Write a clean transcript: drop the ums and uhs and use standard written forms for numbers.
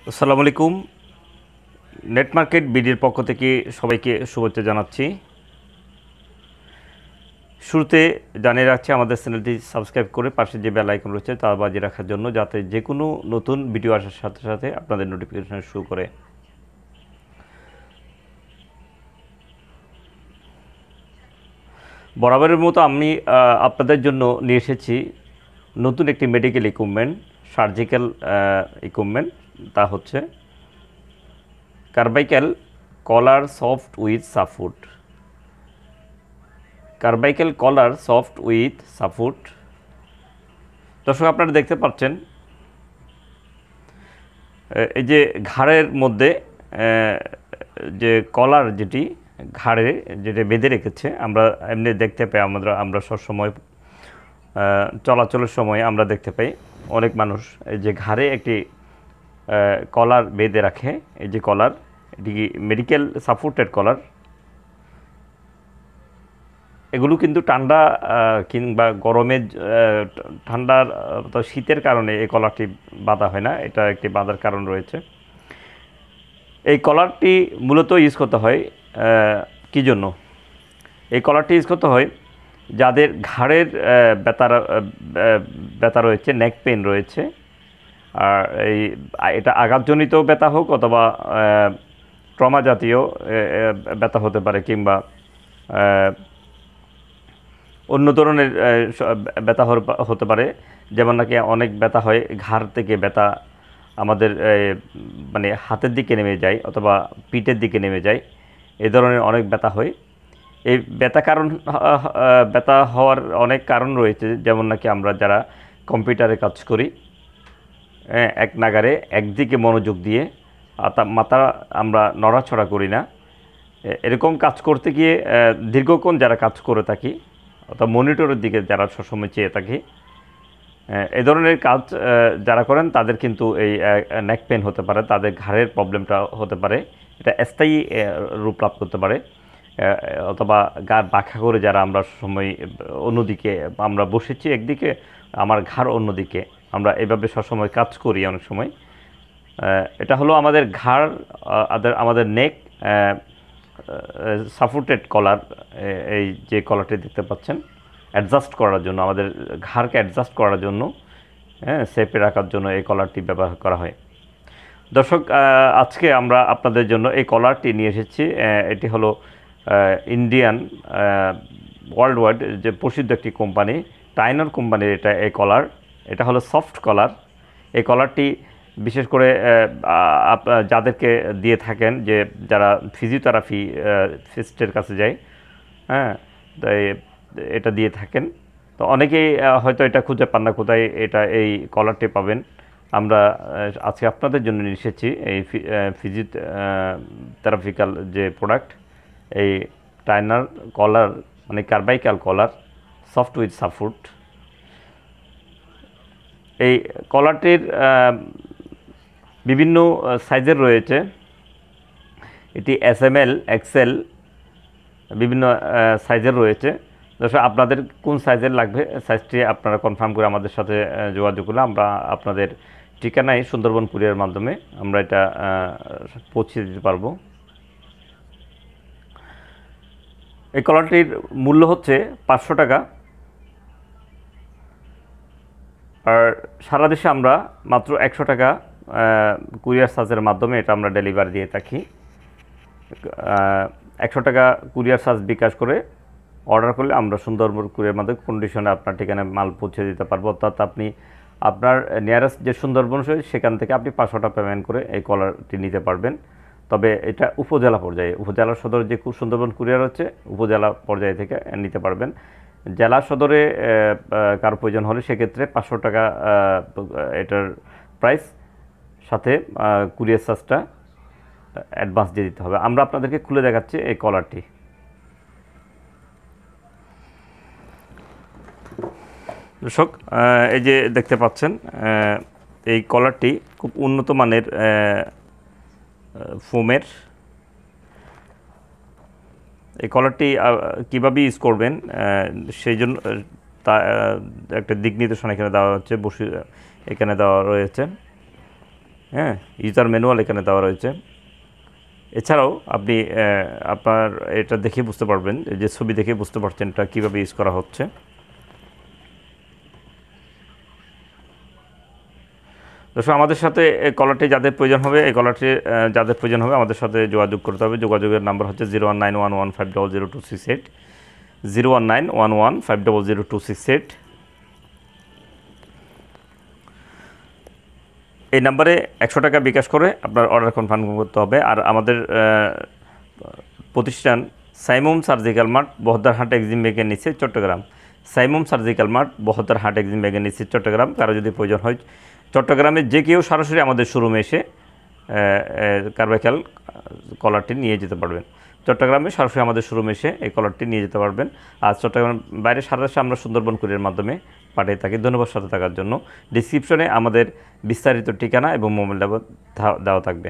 আসসালামু আলাইকুম। Net market বিডির পক্ষ থেকে সবাইকে শুভেচ্ছা জানাচ্ছি। শুরুতে জানিয়ে রাখছি আমাদের চ্যানেলটি সাবস্ক্রাইব করে পাশে যে বেল আইকন রয়েছে তা বাজিয়ে রাখার জন্য, যাতে যে কোনো নতুন ভিডিও আসার সাথে সাথে আপনাদের নোটিফিকেশন শুরু করে। বরাবরের মতো আমি আপনাদের জন্য নিয়ে এসেছি নতুন একটি মেডিকেল ইকুইপমেন্ট, সার্জিক্যাল ইকুইপমেন্ট। তা হচ্ছে cervical collar soft with support. Cervical collar soft with support. দর্শক, আপনারা দেখতে পাচ্ছেন এই যে ঘাড়ের মধ্যে যে কলার, যেটি ঘাড়ে যেটা বেঁধে রেখেছে, আমরা এমনি দেখতে পাই, আমরা সবসময় চলাচলের সময় আমরা দেখতে পাই অনেক মানুষ এই যে ঘাড়ে একটি কলার বেঁধে রাখে। এই যে কলার, এটি মেডিকেল সাপোর্টেড কলার। এগুলো কিন্তু ঠান্ডা কিংবা গরমের ঠান্ডার তো শীতের কারণে এই কলারটি বাঁধা হয় না, এটা একটি বাঁধার কারণ রয়েছে। এই কলারটি মূলত ইউজ করতে হয় কী জন্য? এই কলারটি ইউজ করতে হয় যাদের ঘাড়ের ব্যথা রয়েছে, নেক পেন রয়েছে, আর এটা আঘাতজনিত ব্যথা হোক অথবা ট্রমা জাতীয় ব্যথা হতে পারে, কিংবা অন্য ধরনের ব্যথা হতে পারে। যেমন নাকি অনেক ব্যথা হয় ঘাড় থেকে, ব্যথা আমাদের মানে হাতের দিকে নেমে যায় অথবা পিঠের দিকে নেমে যায়, এই ধরনের অনেক ব্যথা হয়। এই ব্যথা হওয়ার অনেক কারণ রয়েছে। যেমন নাকি আমরা যারা কম্পিউটারে কাজ করি, এক নাগারে একদিকে মনোযোগ দিয়ে মাথা আমরা নড়াছড়া করি না, এরকম কাজ করতে গিয়ে দীর্ঘক্ষণ যারা কাজ করে থাকি অর্থাৎ মনিটরের দিকে যারা সবসময় চেয়ে থাকি, এই ধরনের কাজ যারা করেন তাদের কিন্তু এই নেক পেন হতে পারে, তাদের ঘাড়ের প্রবলেমটা হতে পারে। এটা স্থায়ী রূপ লাভ করতে পারে। অথবা গা বাঁকা করে যারা আমরা সময় অন্যদিকে আমরা বসেছি একদিকে, আমার ঘাড় অন্যদিকে, আমরা এভাবে সবসময় কাজ করি অনেক সময়। এটা হলো আমাদের ঘাড়, আমাদের নেক সাপোর্টেড কলার। এই যে কলারটি দেখতে পাচ্ছেন, অ্যাডজাস্ট করার জন্য, আমাদের ঘাড়কে অ্যাডজাস্ট করার জন্য, সেপে রাখার জন্য এই কলারটি ব্যবহার করা হয়। দর্শক, আজকে আমরা আপনাদের জন্য এই কলারটি নিয়ে এসেছি। এটি হলো ইন্ডিয়ান ওয়ার্ল্ড ওয়াইড যে প্রসিদ্ধ একটি কোম্পানি, টাইনর কোম্পানির এই কলার। এটা হলো সফট কলার। এই কলারটি বিশেষ করে যাদেরকে দিয়ে থাকেন, যে যারা ফিজিওথেরাপিস্টের কাছে যায়, হ্যাঁ, তাই এটা দিয়ে থাকেন। তো অনেকেই হয়তো এটা খুঁজে পান না কোথায় এই কলারটি পাবেন। আমরা আজকে আপনাদের জন্য নিয়ে এসেছি এই ফিজিওথেরাপিক্যাল যে প্রোডাক্ট, এই টাইনার কলার, মানে cervical collar soft with support. এই কলারটির বিভিন্ন সাইজের রয়েছে। এটি SML, XL, বিভিন্ন সাইজের রয়েছে। দর্শক, আপনাদের কোন সাইজের লাগবে, সাইজটি আপনারা কনফার্ম করে আমাদের সাথে যোগাযোগ করলে আমরা আপনাদের ঠিকানায় সুন্দরবন কুরিয়ার মাধ্যমে আমরা এটা পৌঁছে দিতে পারবো। এই কলারটির মূল্য হচ্ছে 500 টাকা, আর সারা দেশে আমরা মাত্র 100 টাকা কুরিয়ার চার্জের মাধ্যমে এটা আমরা ডেলিভারি দিয়ে থাকি। 100 টাকা কুরিয়ার চার্জ বিকাশ করে অর্ডার করলে আমরা সুন্দরবন কুরিয়ার মাধ্যমে কন্ডিশনে আপনার ঠিকানায় মাল পৌঁছে দিতে পারবো। অর্থাৎ আপনি আপনার নিয়ারেস্ট যে সুন্দরবন সেখান থেকে আপনি 500 টাকা পেমেন্ট করে এই কলারটি নিতে পারবেন। তবে এটা উপজেলা পর্যায়ে, উপজেলা সদর যে সুন্দরবন কুরিয়ার হচ্ছে, উপজেলা পর্যায়ে থেকে নিতে পারবেন। জেলা সদরে কারো প্রয়োজন হলে সেক্ষেত্রে 500 টাকা এটার প্রাইস, সাথে কুরিয়ার চার্জটা অ্যাডভান্স দিয়ে দিতে হবে। আমরা আপনাদেরকে খুলে দেখাচ্ছি এই কলারটি। দর্শক, এই যে দেখতে পাচ্ছেন, এই কলারটি খুব উন্নত মানের ফোমের। এই কলারটি কীভাবে ইউজ করবেন সেই জন্য তা একটা দিক নির্দেশনা এখানে দেওয়া হচ্ছে, এখানে দেওয়া রয়েছে। হ্যাঁ, ইউজার ম্যানুয়াল এখানে দেওয়া রয়েছে। এছাড়াও আপনি আপনার এটা দেখে বুঝতে পারবেন, যে ছবি দেখে বুঝতে পারছেন এটা কীভাবে ইউজ করা হচ্ছে। দর্শক, আমাদের সাথে এই কলারটি যাদের প্রয়োজন হবে, এই কলারটি যাদের প্রয়োজন হবে আমাদের সাথে যোগাযোগ করতে হবে। যোগাযোগের নাম্বার হচ্ছে 01911500268, 01911500268। এই নাম্বারে 100 টাকা বিকাশ করে আপনার অর্ডার কনফার্ম করতে হবে। আর আমাদের প্রতিষ্ঠান Saimum surgical mart, Bahaddarhat Exim ব্যাংকের নিচে, Chittagong. Saimum surgical mart, Bahaddarhat Exim ব্যাংকের নিচে, চট্টগ্রাম। কারো যদি প্রয়োজন হয় চট্টগ্রামে যে কেউ সরাসরি আমাদের শোরুমে এসে সার্ভাইকাল কলারটি নিয়ে যেতে পারবেন। চট্টগ্রামে সরাসরি আমাদের শোরুমে এসে এই কলারটি নিয়ে যেতে পারবেন। আর চট্টগ্রাম বাইরে সারা আমরা সুন্দরবন কুরিয়ার মাধ্যমে পাঠিয়ে থাকি। ধন্যবাদ সাথে থাকার জন্য। ডিসক্রিপশনে আমাদের বিস্তারিত ঠিকানা এবং মোবাইল নাম্বার দেওয়া থাকবে।